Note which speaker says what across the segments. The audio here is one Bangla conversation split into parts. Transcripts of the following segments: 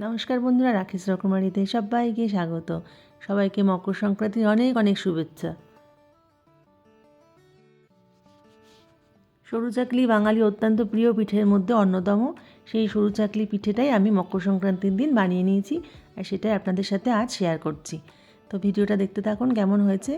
Speaker 1: নমস্কার বন্ধুরা, রাখিস রকমারিতে সবাইকে স্বাগত। সবাইকে মকর সংক্রান্তির অনেক অনেক শুভেচ্ছা। সরু চাকলি বাঙালি অত্যন্ত প্রিয় পিঠের মধ্যে অন্যতম। সেই সরু চাকলি পিঠেটাই আমি মকর সংক্রান্তির দিন বানিয়ে নিয়েছি, আর সেটাই আপনাদের সাথে আজ শেয়ার করছি। তো ভিডিওটা দেখতে থাকুন কেমন হয়েছে।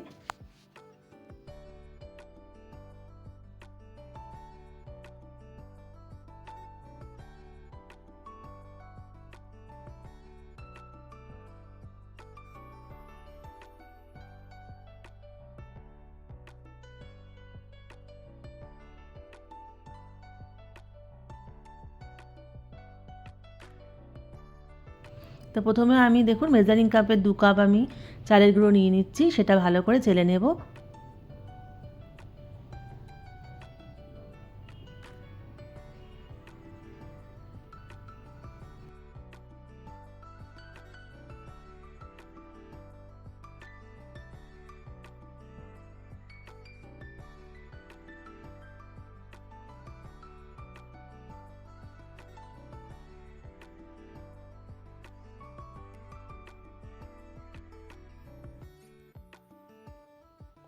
Speaker 1: তো প্রথমে আমি দেখুন মেজারিং কাপের 2 কাপ আমি চালের গুঁড়ো নিয়ে নিচ্ছি, সেটা ভালো করে চেলে নেব।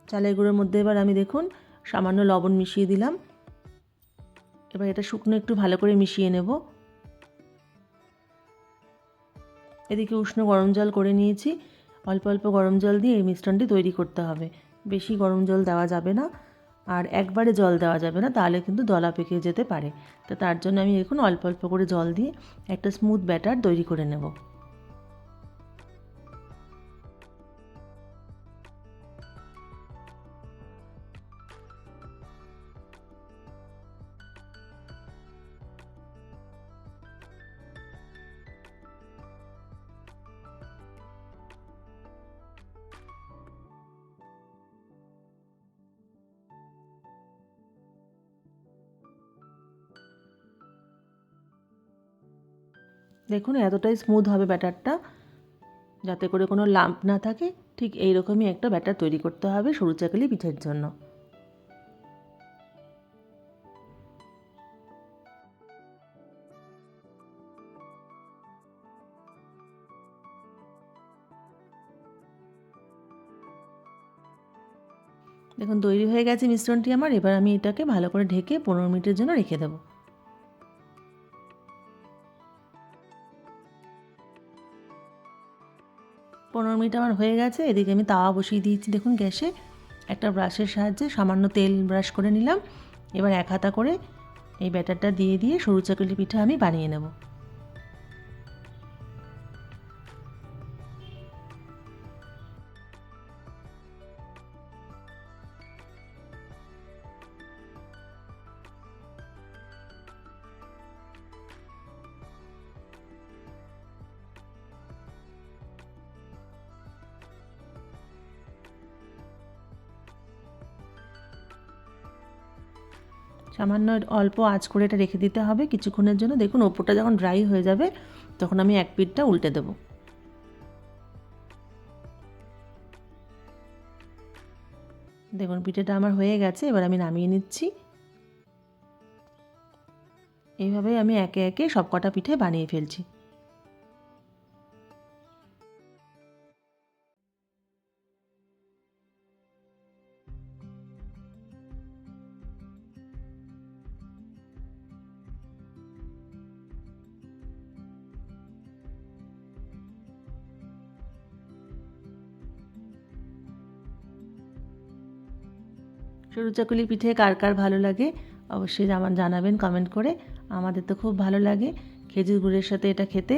Speaker 1: চালের গুঁড়োর মধ্যে এবার আমি দেখুন সামান্য লবণ মিশিয়ে দিলাম। এবার এটা শুকনো একটু ভালো করে মিশিয়ে নেব। এদিকে উষ্ণ গরম জল করে নিয়েছি। অল্প অল্প গরম জল দিয়ে এই মিশ্রণটি তৈরি করতে হবে। বেশি গরম জল দেওয়া যাবে না, আর একবারে জল দেওয়া যাবে না, তাহলে কিন্তু দলা পেকে যেতে পারে। তো তার জন্য আমি এখন অল্প অল্প করে জল দিয়ে একটা স্মুথ ব্যাটার তৈরি করে নেব। দেখুন এতটাই স্মুথ হবে ব্যাটারটা, যাতে করে কোনো লাম্প না থাকে। ঠিক এই রকমই একটা ব্যাটার তৈরি করতে হবে সরু চাকলি পিঠের জন্য। দেখুন তৈরি হয়ে গেছে মিশ্রণটি আমার। এবার আমি এটাকে ভালো করে ঢেকে 15 মিনিটের জন্য রেখে দেবো। 15 মিনিট আমার হয়ে গেছে। এদিকে আমি তাওয়া বসিয়ে দিয়েছি দেখুন গ্যাসে। একটা ব্রাশের সাহায্যে সামান্য তেল ব্রাশ করে নিলাম। এবার এক হাতা করে এই ব্যাটারটা দিয়ে দিয়ে সরু চাকলি পিঠা আমি বানিয়ে নেব। সামান্য অল্প আঁচ করে এটা রেখে দিতে হবে কিছুক্ষণের জন্য। দেখুন ওপরটা যখন ড্রাই হয়ে যাবে তখন আমি এক পিঠটা উল্টে দেব। দেখুন পিঠেটা আমার হয়ে গেছে, এবার আমি নামিয়ে নিচ্ছি। এইভাবেই আমি একে একে সব কটা পিঠে বানিয়ে ফেলছি। সরু চাকুলি পিঠে কার কার ভালো লাগে অবশ্যই আমার জানাবেন কমেন্ট করে। আমাদের তো খুব ভালো লাগে খেজুর গুড়ের সাথে এটা খেতে।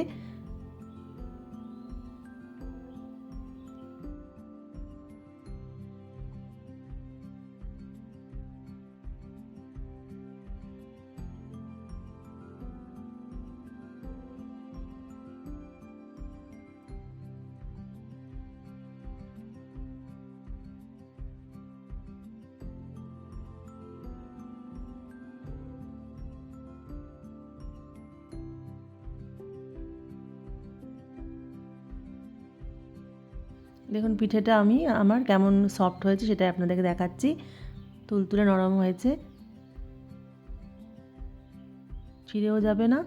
Speaker 1: দেখুন পিঠেটা আমার কেমন সফট হয়েছে সেটা আপনাদেরকে দেখাচ্ছি। তুলতুলে নরম হয়েছে, ছিঁড়েও যাবে না,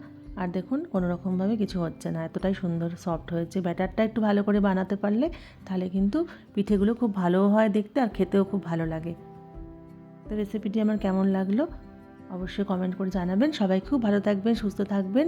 Speaker 1: আর দেখুন কোনো রকমভাবে কিছু হচ্ছে না, এতটাই সুন্দর সফট হয়েছে। ব্যাটারটা একটু ভালো করে বানাতে পারলে তাহলে কিন্তু পিঠেগুলো খুব ভালো হয় দেখতে, আর খেতেও খুব ভালো লাগে। তো রেসিপিটি আমার কেমন লাগলো অবশ্যই কমেন্ট করে জানাবেন। সবাই খুব ভালো থাকবেন, সুস্থ থাকবেন।